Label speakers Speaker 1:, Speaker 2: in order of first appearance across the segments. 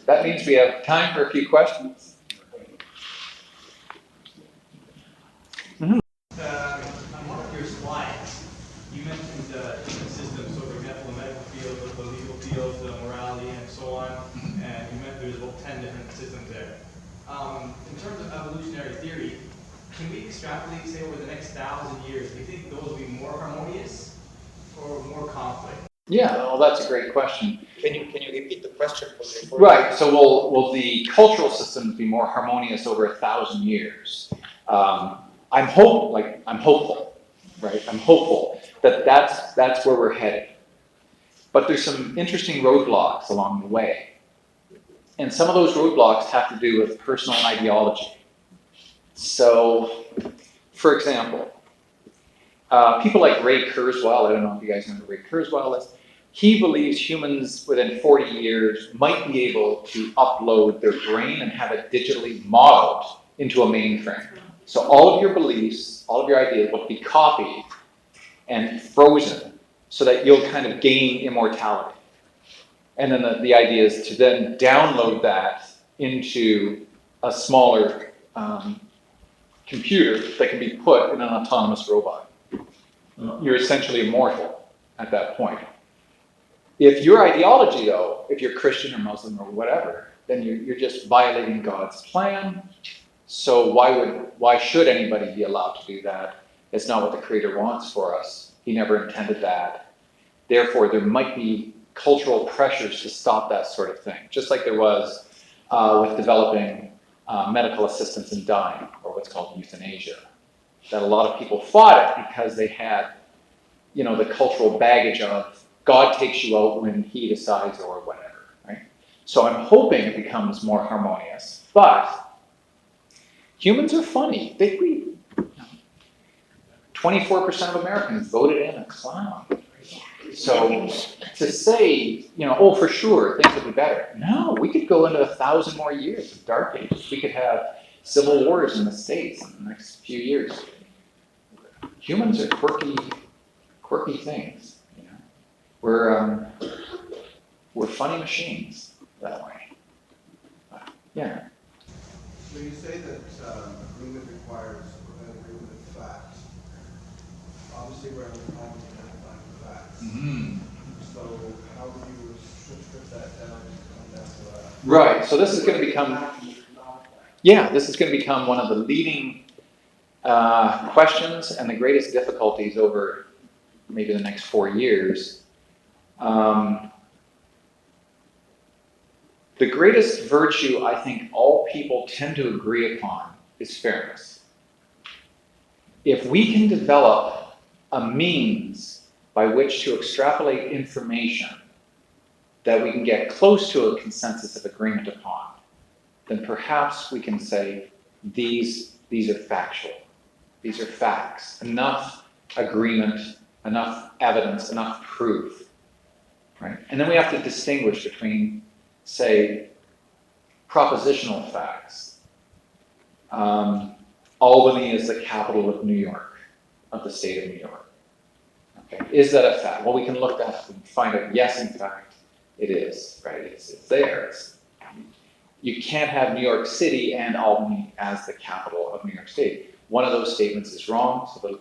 Speaker 1: That means we have time for a few questions.
Speaker 2: On one of your slides, you mentioned different systems, so for example, the medical field, the legal field, the morality, and so on, and you meant there's about 10 different systems there. In terms of evolutionary theory, can we extrapolate, say, over the next 1,000 years, do you think those will be more harmonious or more conflict?
Speaker 1: Yeah, well, that's a great question.
Speaker 3: Can you repeat the question?
Speaker 1: Right. So will the cultural systems be more harmonious over 1,000 years? I'm hopeful, right? I'm hopeful that that's where we're headed. But there's some interesting roadblocks along the way. And some of those roadblocks have to do with personal ideology. So, for example, people like Ray Kurzweil, I don't know if you guys know who Ray Kurzweil is, he believes humans within 40 years might be able to upload their brain and have it digitally modeled into a mainframe. So all of your beliefs, all of your ideas will be copied and frozen so that you'll kind of gain immortality. And then the idea is to then download that into a smaller computer that can be put in an autonomous robot. You're essentially immortal at that point. If your ideology, though, if you're Christian or Muslim or whatever, then you're just violating God's plan. So why should anybody be allowed to do that? It's not what the Creator wants for us. He never intended that. Therefore, there might be cultural pressures to stop that sort of thing, just like there was with developing medical assistance in dying, or what's called euthanasia. That a lot of people fought it because they had, the cultural baggage of God takes you out when He decides, or whatever, right? So I'm hoping it becomes more harmonious, but humans are funny. 24% of Americans voted in a clown. So to say, for sure, things would be better. No, we could go into 1,000 more years of dark ages. We could have civil wars in the States in the next few years. Humans are quirky things. We're funny machines that way. Yeah.
Speaker 4: When you say that agreement requires an agreement of facts, obviously we're having problems identifying the facts.
Speaker 1: Mm-hmm.
Speaker 4: So how do you strip that down and come down to that?
Speaker 1: Right. So this is going to become one of the leading questions and the greatest difficulties over maybe the next 4 years. The greatest virtue I think all people tend to agree upon is fairness. If we can develop a means by which to extrapolate information that we can get close to a consensus of agreement upon, then perhaps we can say these are factual. These are facts. Enough agreement, enough evidence, enough proof. Right? And then we have to distinguish between, say, propositional facts. Albany is the capital of New York, of the state of New York. Okay. Is that a fact? Well, we can look that up and find out, yes, in fact, it is. Right? It's there. You can't have New York City and Albany as the capital of New York State. One of those statements is wrong, so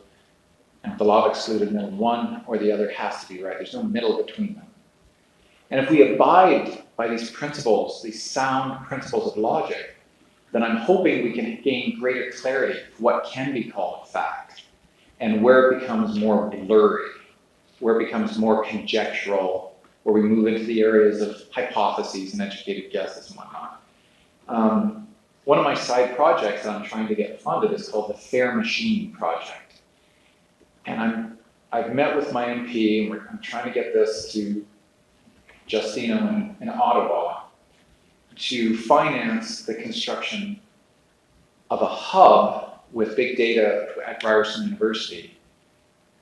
Speaker 1: the law of excluded one or the other has to be right. There's no middle between them. And if we abide by these principles, these sound principles of logic, then I'm hoping we can gain greater clarity of what can be called fact and where it becomes more blurry, where it becomes more conjectural, where we move into the areas of hypotheses and educated guesses and whatnot. One of my side projects that I'm trying to get funded is called the Fair Machine Project. And I've met with my MP, and I'm trying to get this to Justino in Ottawa to finance the construction of a hub with big data at Ryerson University,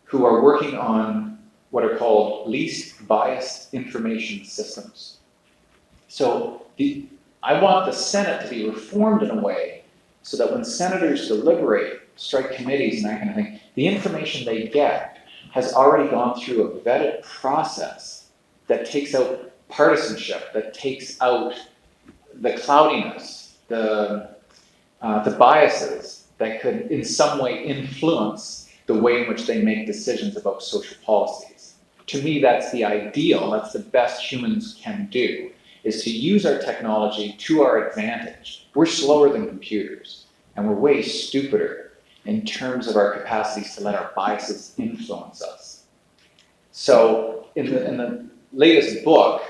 Speaker 1: who are working on what are called least biased information systems. So I want the Senate to be reformed in a way so that when senators deliberate, strike committees and that kind of thing, the information they get has already gone through a vetted process that takes out partisanship, that takes out the cloudiness, the biases that could in some way influence the way in which they make decisions about social policies. To me, that's the ideal, that's the best humans can do, is to use our technology to our advantage. We're slower than computers, and we're way stupider in terms of our capacities to let our biases influence us. So in the latest book,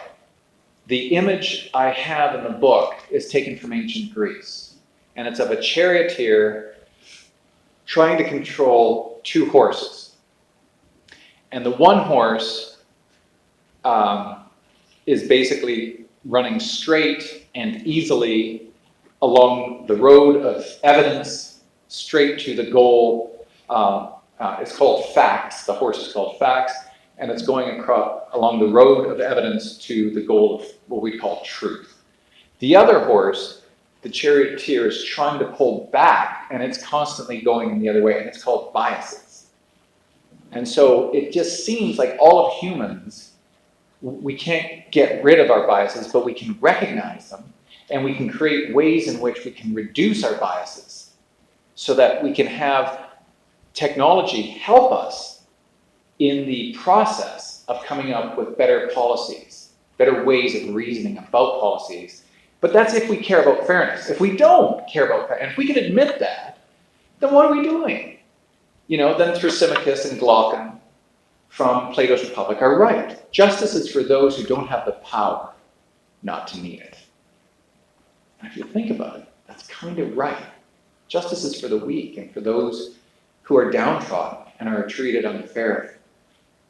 Speaker 1: the image I have in the book is taken from ancient Greece, and it's of a charioteer trying to control two horses. And the one horse is basically running straight and easily along the road of evidence, straight to the goal. It's called facts. The horse is called facts, and it's going along the road of evidence to the goal of what we call truth. The other horse, the charioteer, is trying to pull back, and it's constantly going in the other way, and it's called biases. And so it just seems like all of humans, we can't get rid of our biases, but we can recognize them, and we can create ways in which we can reduce our biases so that we can have technology help us in the process of coming up with better policies, better ways of reasoning about policies. But that's if we care about fairness. If we don't care about fairness, and if we can admit that, then what are we doing? Then Thrasymachus and Glaucon from Plato's Republic are right. Justice is for those who don't have the power not to need it. And if you think about it, that's kind of right. Justice is for the weak and for those who are downtrodden and are treated unfairly.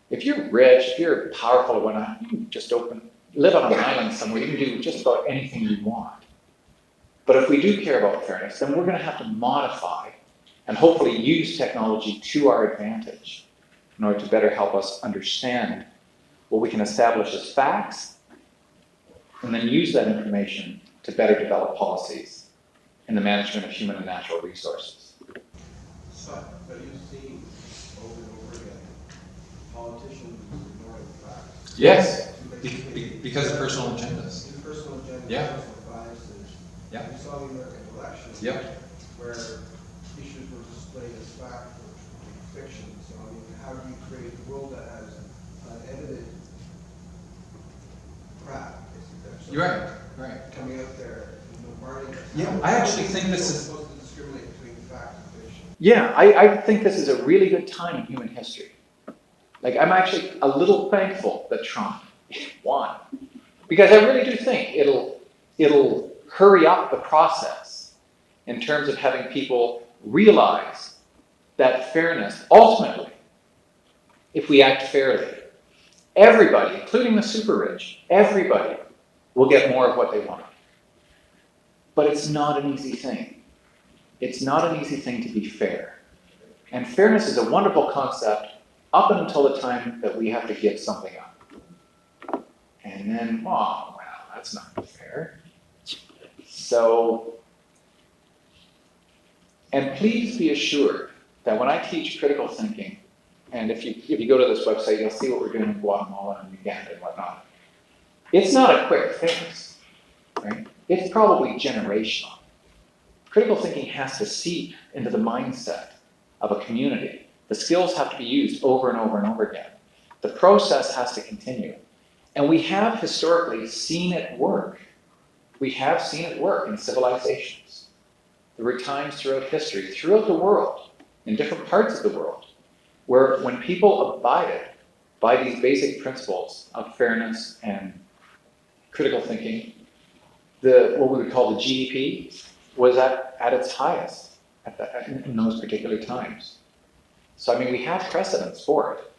Speaker 1: If you're rich, if you're powerful or whatnot, you can just live on an island somewhere. You can do just about anything you want. But if we do care about fairness, then we're going to have to modify and hopefully use technology to our advantage in order to better help us understand what we can establish as facts, and then use that information to better develop policies in the management of human and natural resources.
Speaker 4: But you see over and over again, politicians ignoring facts.
Speaker 1: Yes, because of personal agendas.
Speaker 4: Personal agendas,
Speaker 1: Yeah.
Speaker 4: personal biases.
Speaker 1: Yeah.
Speaker 4: We saw the American election where issues were displayed as fact or fiction. So I mean, how do you create a world that has unedited crap?
Speaker 1: You're right.
Speaker 4: Coming out there and bombarding us.
Speaker 1: Yeah, I actually think this is.
Speaker 4: Supposed to discriminate between fact and fiction.
Speaker 1: Yeah, I think this is a really good time in human history. Like, I'm actually a little thankful that Trump won, because I really do think it'll hurry up the process in terms of having people realize that fairness, ultimately, if we act fairly, everybody, including the super rich, everybody will get more of what they want. But it's not an easy thing. It's not an easy thing to be fair. And fairness is a wonderful concept up until the time that we have to give something up. And then, well, that's not fair. So, and please be assured that when I teach critical thinking, and if you go to this website, you'll see what we're doing in Guatemala and Uganda and whatnot. It's not a quick fix, right? It's probably generational. Critical thinking has to seep into the mindset of a community. The skills have to be used over and over and over again. The process has to continue. And we have historically seen it work. We have seen it work in civilizations. There were times throughout history, throughout the world, in different parts of the world, where when people abided by these basic principles of fairness and critical thinking, what we would call the GDP was at its highest in those particular times. So, I mean, we have precedents for it,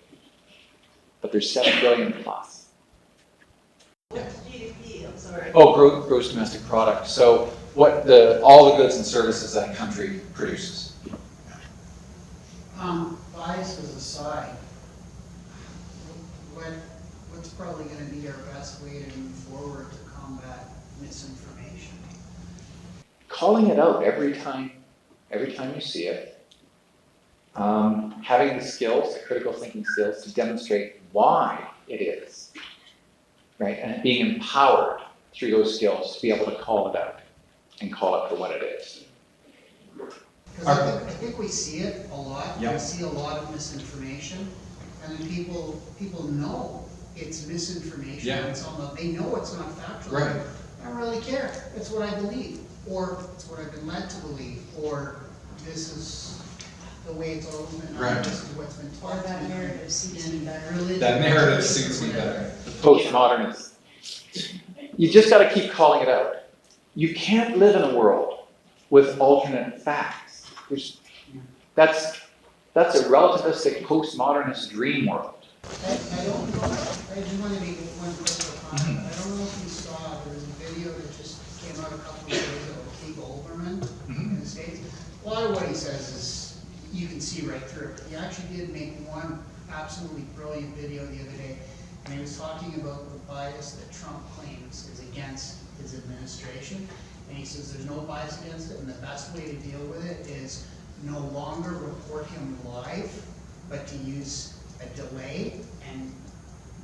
Speaker 1: but there's 7 billion plus.
Speaker 3: What's GDP? I'm sorry.
Speaker 1: Oh, gross domestic product. So, all the goods and services that a country produces.
Speaker 3: Biases aside, what's probably going to be our best way to move forward to combat misinformation?
Speaker 1: Calling it out every time you see it. Having the skills, the critical thinking skills, to demonstrate why it is. right? And being empowered through those skills to be able to call it out and call it for what it is.
Speaker 3: Because I think we see it a lot.
Speaker 1: Yeah.
Speaker 3: We see a lot of misinformation, and then people know it's misinformation.
Speaker 1: Yeah.
Speaker 3: And they know it's not factual.
Speaker 1: Right.
Speaker 3: I don't really care. It's what I believe, or it's what I've been led to believe, or this is the way it's always been. Or
Speaker 1: Right.
Speaker 3: this is what's been
Speaker 5: Or
Speaker 3: taught
Speaker 5: that
Speaker 3: to me.
Speaker 5: narrative suits me better.
Speaker 3: Religion,
Speaker 6: That narrative suits me better.
Speaker 1: Postmodernist. You just got to keep calling it out. You can't live in a world with alternate facts. That's a relativistic postmodernist dream world.
Speaker 3: I don't know, I just want to make one quick comment. I don't know if you saw, there was a video that just came out a couple of days ago with Keith Olbermann in the States. A lot of what he says is, you can see right through it. He actually did make one absolutely brilliant video the other day, and he was talking about the bias that Trump claims is against his administration. And he says there's no bias against it, and the best way to deal with it is no longer report him live, but to use a delay and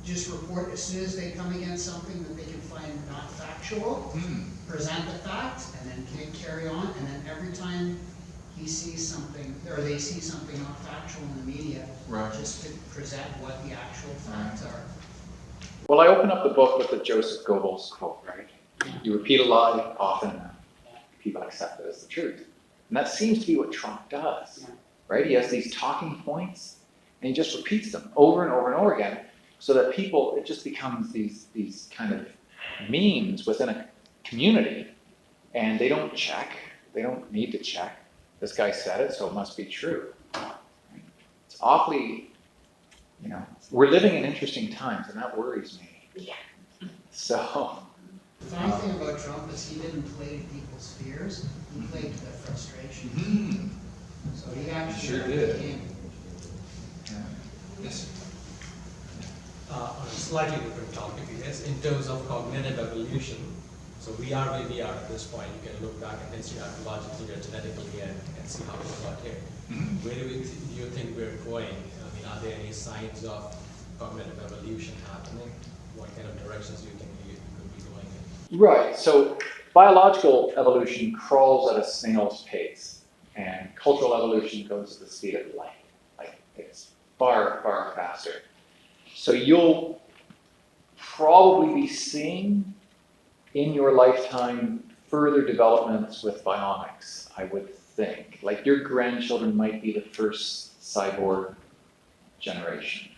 Speaker 3: just report as soon as they come against something that they can find not factual, present the fact, and then carry on, and then every time he sees something, or they see something not factual in the media,
Speaker 6: Right.
Speaker 3: just to present what the actual facts are.
Speaker 1: Well, I open up the book with the Joseph Goebbels quote, right? You repeat a lie often, people accept it as the truth. And that seems to be what Trump does, right? He has these talking points, and he just repeats them over and over and over again, so that people, it just becomes these kind of memes within a community, and they don't check, they don't need to check. This guy said it, so it must be true. It's awfully, we're living in interesting times, and that worries me.
Speaker 5: Yeah.
Speaker 1: So,
Speaker 3: The funny thing about Trump is he didn't play to people's fears, he played to their frustration. So he actually
Speaker 6: Sure did.
Speaker 3: became.
Speaker 6: Yes.
Speaker 7: On a slightly different topic, I guess, in terms of cognitive evolution. So we are where we are at this point. You can look back in history archaeologically or genetically and see how we got here. Where do you think we're going? I mean, are there any signs of cognitive evolution happening? What kind of directions do you think we could be going in?
Speaker 1: right, so biological evolution crawls at a snail's pace, and cultural evolution goes at the speed of light. Like, it's far, far faster. So you'll probably be seeing in your lifetime further developments with bionics, I would think. Like, your grandchildren might be the first cyborg generation,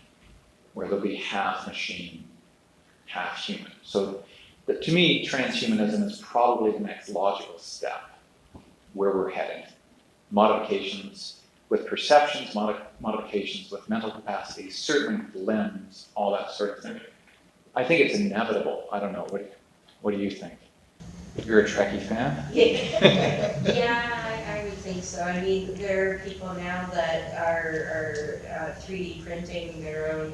Speaker 1: where they'll be half machine, half human. So to me, transhumanism is probably the next logical step where we're heading. Modifications with perceptions, modifications with mental capacities, certainly with limbs, all that sort of thing. I think it's inevitable. I don't know. What do you think? You're a Trekkie fan?
Speaker 5: Yeah, I would think so. I mean, there are people now that are 3D printing their own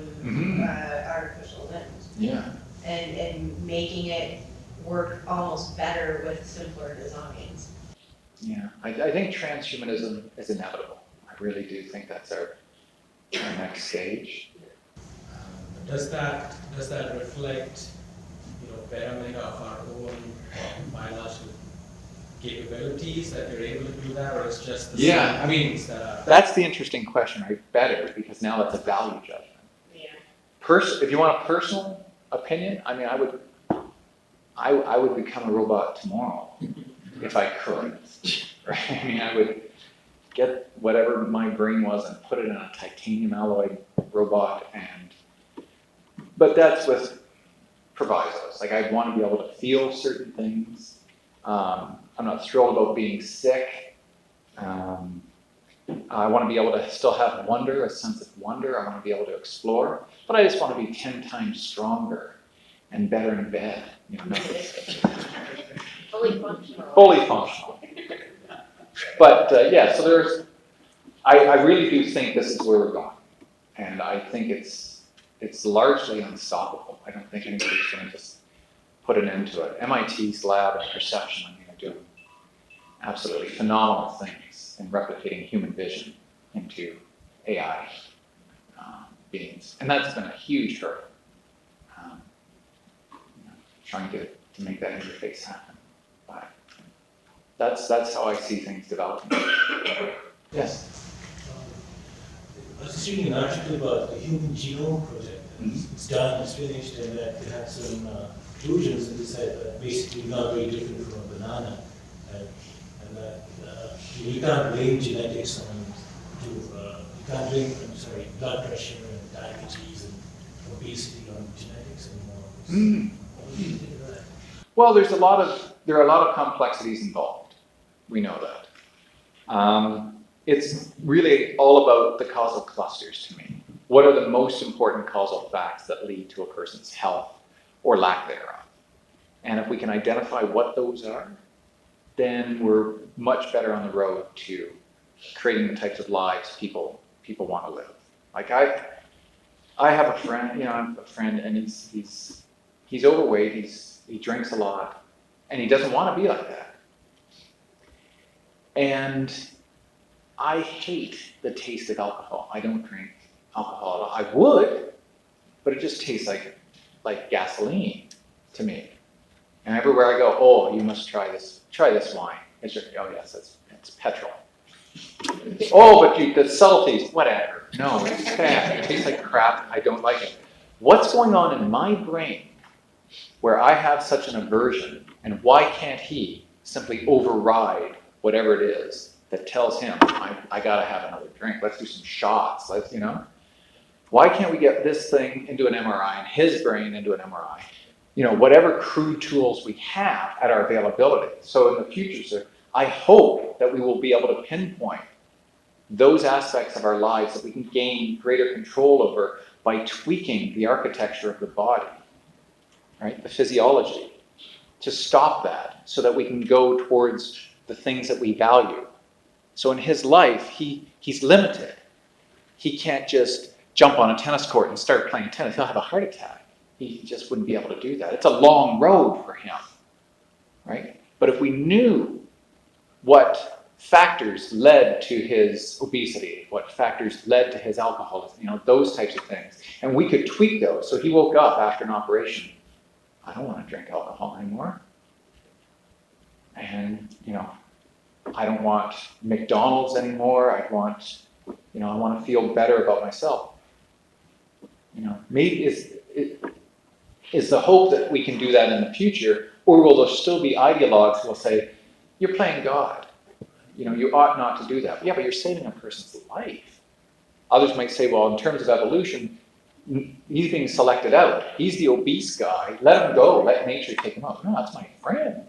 Speaker 5: artificial limbs
Speaker 1: Yeah.
Speaker 5: and making it work almost better with simpler designs.
Speaker 1: Yeah. I think transhumanism is inevitable. I really do think that's our next stage.
Speaker 7: Does that reflect, betterment of our own biological capabilities that we're able to do that, or it's just the
Speaker 1: Yeah,
Speaker 7: same
Speaker 1: I mean,
Speaker 7: things that are?
Speaker 1: That's the interesting question, right? Better, because now that's a value judgment.
Speaker 5: Yeah.
Speaker 1: If you want a personal opinion, I mean, I would become a robot tomorrow if I could. Right? I mean, I would get whatever my brain was and put it in a titanium alloy robot, but that's with provisos. Like, I want to be able to feel certain things. I'm not thrilled about being sick. I want to be able to still have wonder, a sense of wonder. I want to be able to explore, but I just want to be 10 times stronger and better in bed.
Speaker 5: Fully functional.
Speaker 1: Fully functional. But so I really do think this is where we're going, and I think it's largely unstoppable. I don't think anybody's going to just put an end to it. MIT's lab in perception, are doing absolutely phenomenal things in replicating human vision into AI beings, and that's been a huge hurdle. trying to make that interface happen. But that's how I see things developing. Yes.
Speaker 8: I was just reading an article about the Human Genome Project. It's done, it's finished, and that they had some conclusions, and they said that basically not very different from a banana, and that you can't blame genetics on you can't blame blood pressure and diabetes and obesity on genetics anymore. What do you think of that?
Speaker 1: Well, there are a lot of complexities involved. We know that. It's really all about the causal clusters to me. What are the most important causal facts that lead to a person's health or lack thereof? And if we can identify what those are, then we're much better on the road to creating the types of lives people want to live. Like I have a friend, and he's overweight, he drinks a lot, and he doesn't want to be like that. And I hate the taste of alcohol. I don't drink alcohol at all. I would, but it just tastes like gasoline to me. And everywhere I go, oh, you must try this wine. Oh yes, it's petrol. Oh, but the subtleties, whatever. No, it's bad. It tastes like crap. I don't like it. What's going on in my brain where I have such an aversion, and why can't he simply override whatever it is that tells him, I gotta have another drink, let's do some shots, why can't we get this thing into an MRI and his brain into an MRI? Whatever crude tools we have at our availability. So in the future, sir, I hope that we will be able to pinpoint those aspects of our lives that we can gain greater control over by tweaking the architecture of the body, right? The physiology, to stop that so that we can go towards the things that we value. So in his life, he's limited. He can't just jump on a tennis court and start playing tennis. He'll have a heart attack. He just wouldn't be able to do that. It's a long road for him, right? But if we knew what factors led to his obesity, what factors led to his alcoholism, those types of things, and we could tweak those. So he woke up after an operation, I don't want to drink alcohol anymore. And, I don't want McDonald's anymore. I want to feel better about myself. Maybe is the hope that we can do that in the future, or will there still be ideologues who will say, you're playing God. You ought not to do that. Yeah, but you're saving a person's life. Others might say, well, in terms of evolution, he's being selected out. He's the obese guy. Let him go. Let nature take him out. No, that's my friend.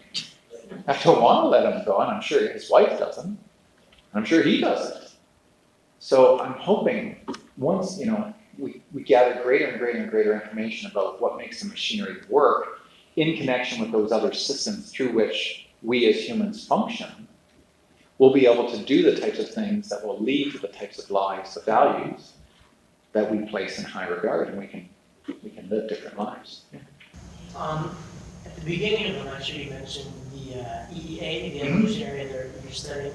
Speaker 1: I don't want to let him go, and I'm sure his wife doesn't. And I'm sure he doesn't. So I'm hoping once, we gather greater and greater and greater information about what makes the machinery work in connection with those other systems through which we as humans function, we'll be able to do the types of things that will lead to the types of lives, the values that we place in high regard, and we can live different lives. Yeah.
Speaker 9: At the beginning of the lecture, you mentioned the EEA, the evolutionary that you're studying,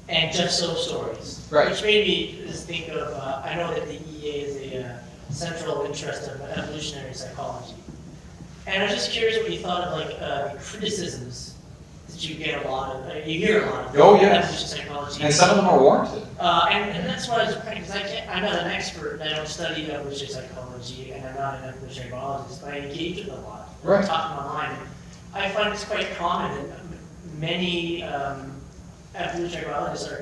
Speaker 9: and just so stories.
Speaker 1: Right.
Speaker 9: Which made me just think of, I know that the EEA is a central interest of evolutionary psychology. And I was just curious what you thought of the criticisms that you get a lot of, you hear a lot of evolution psychology.
Speaker 1: And some of them are warranted.
Speaker 9: And that's why I was because I'm not an expert and I don't study evolutionary psychology and I'm not an evolutionary biologist, but I engage with a lot.
Speaker 1: Right.
Speaker 9: Talking online. And I find it's quite common that many evolutionary biologists are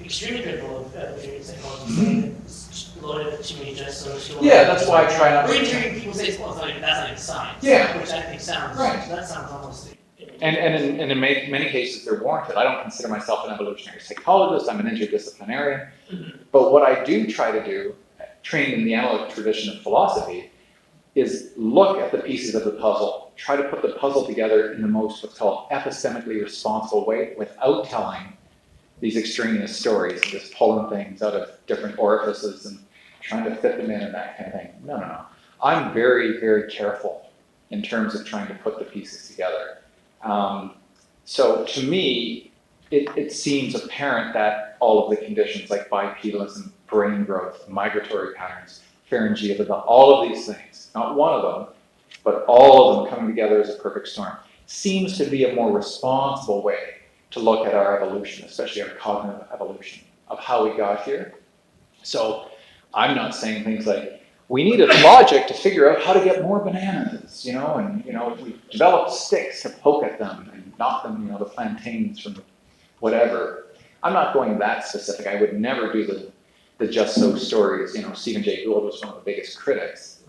Speaker 9: extremely critical of evolutionary psychology, saying that it's loaded with too many just so stories.
Speaker 1: Yeah, that's why I try not to.
Speaker 9: Or hearing people say, well, that's not even science.
Speaker 1: Yeah.
Speaker 9: Which I think sounds,
Speaker 1: right.
Speaker 9: That sounds almost.
Speaker 1: And in many cases, they're warranted. I don't consider myself an evolutionary psychologist. I'm an interdisciplinarian.
Speaker 9: Mm-hmm.
Speaker 1: But what I do try to do, trained in the analytic tradition of philosophy, is look at the pieces of the puzzle, try to put the puzzle together in the most what's called epistemically responsible way without telling these extraneous stories and just pulling things out of different orifices and trying to fit them in and that kind of thing. No. I'm very, very careful in terms of trying to put the pieces together. So to me, it seems apparent that all of the conditions like bipedalism, brain growth, migratory patterns, pharyngeal, all of these things, not one of them but all of them coming together as a perfect storm seems to be a more responsible way to look at our evolution, especially our cognitive evolution of how we got here. So I'm not saying things like, we needed logic to figure out how to get more bananas, and, we developed sticks to poke at them and knock them, the plantains from whatever. I'm not going that specific. I would never do the just so stories. Stephen Jay Gould was one of the biggest critics.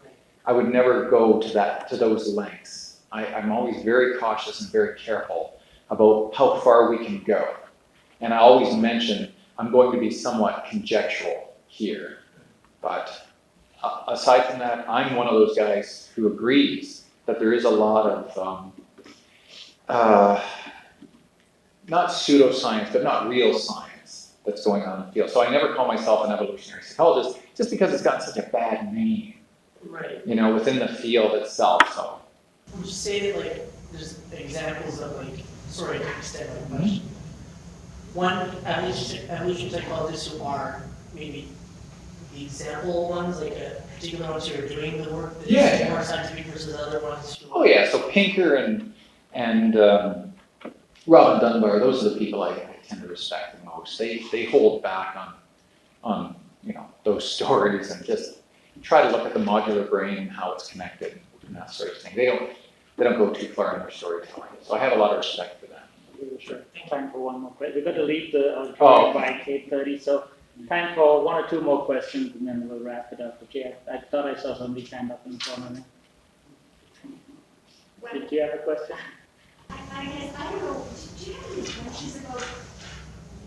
Speaker 1: I would never go to those lengths. I'm always very cautious and very careful about how far we can go. And I always mention I'm going to be somewhat conjectural here. But aside from that, I'm one of those guys who agrees that there is a lot of, not pseudoscience, but not real science that's going on in the field. So I never call myself an evolutionary psychologist just because it's gotten such a bad name,
Speaker 9: Right.
Speaker 1: within the field itself. So.
Speaker 9: Would you say that there's examples of sorry to extend my question. One, evolution psychologists who are maybe the example ones, particular ones who are doing the work that's more scientific versus other ones who
Speaker 1: Oh yeah, so Pinker and Robin Dunbar, those are the people I tend to respect the most. They hold back on those stories and just try to look at the modular brain and how it's connected and that sort of thing. They don't go too far in their storytelling. So I have a lot of respect for that.
Speaker 10: Sure. Time for one more question. We've got to leave the auditorium by 8:30, so time for one or two more questions, and then we'll wrap it up. Okay, I thought I saw somebody stand up in front of me. Did you have a question?
Speaker 11: I guess, I don't know, do you have any questions about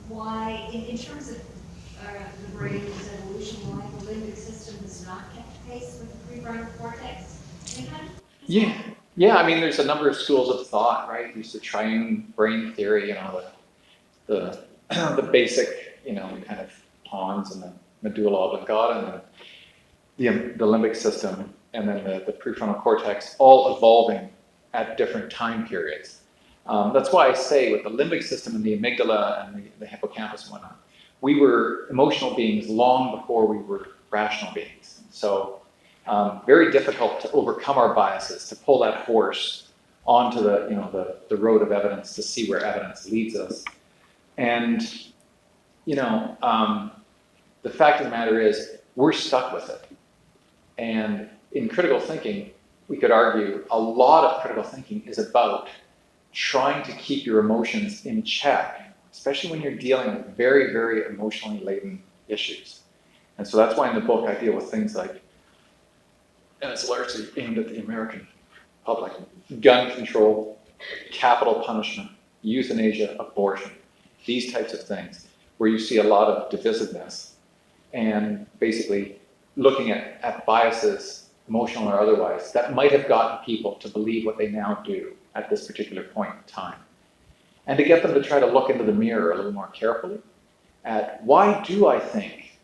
Speaker 11: why, in terms of the brain's evolution, why the limbic system has not kept pace with the prefrontal cortex? Any kind of-
Speaker 1: Yeah. I mean, there's a number of schools of thought, right? There's the triune brain theory, the basic, kind of pons and the medulla oblongata and the limbic system, and then the prefrontal cortex, all evolving at different time periods. That's why I say with the limbic system and the amygdala and the hippocampus and whatnot, we were emotional beings long before we were rational beings. So very difficult to overcome our biases, to pull that horse onto the road of evidence to see where evidence leads us. And, the fact of the matter is we're stuck with it. And in critical thinking, we could argue a lot of critical thinking is about trying to keep your emotions in check, especially when you're dealing with very, very emotionally laden issues. And so that's why in the book I deal with things like, and it's largely aimed at the American public, gun control, capital punishment, euthanasia, abortion, these types of things, where you see a lot of divisiveness and basically looking at biases, emotional or otherwise, that might have gotten people to believe what they now do at this particular point in time. And to get them to try to look into the mirror a little more carefully at, why do I think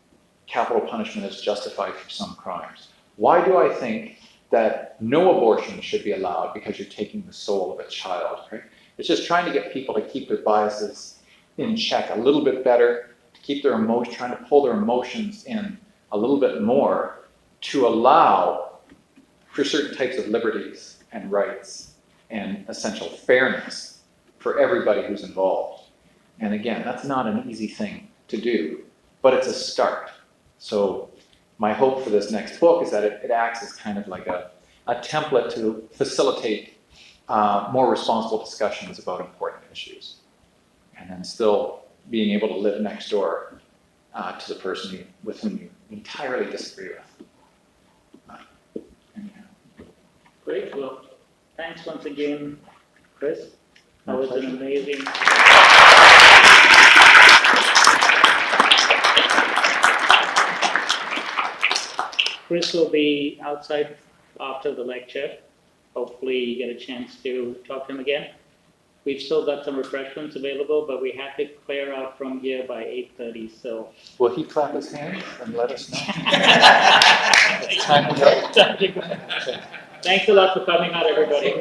Speaker 1: capital punishment is justified for some crimes? Why do I think that no abortion should be allowed because you're taking the soul of a child, right? It's just trying to get people to keep their biases in check a little bit better, to keep their emotions, trying to pull their emotions in a little bit more to allow for certain types of liberties and rights and essential fairness for everybody who's involved. And again, that's not an easy thing to do, but it's a start. So my hope for this next book is that it acts as kind of like a template to facilitate more responsible discussions about important issues. And then still being able to live next door to the person with whom you entirely disagree with.
Speaker 10: Great. Well, thanks once again, Chris. That was an amazing. Chris will be outside after the lecture. Hopefully you get a chance to talk to him again. We've still got some refreshments available, but we have to clear out from here by 8:30, so.
Speaker 1: Will he clap his hands and let us know? It's time to go.
Speaker 10: Thanks a lot for coming out, everybody.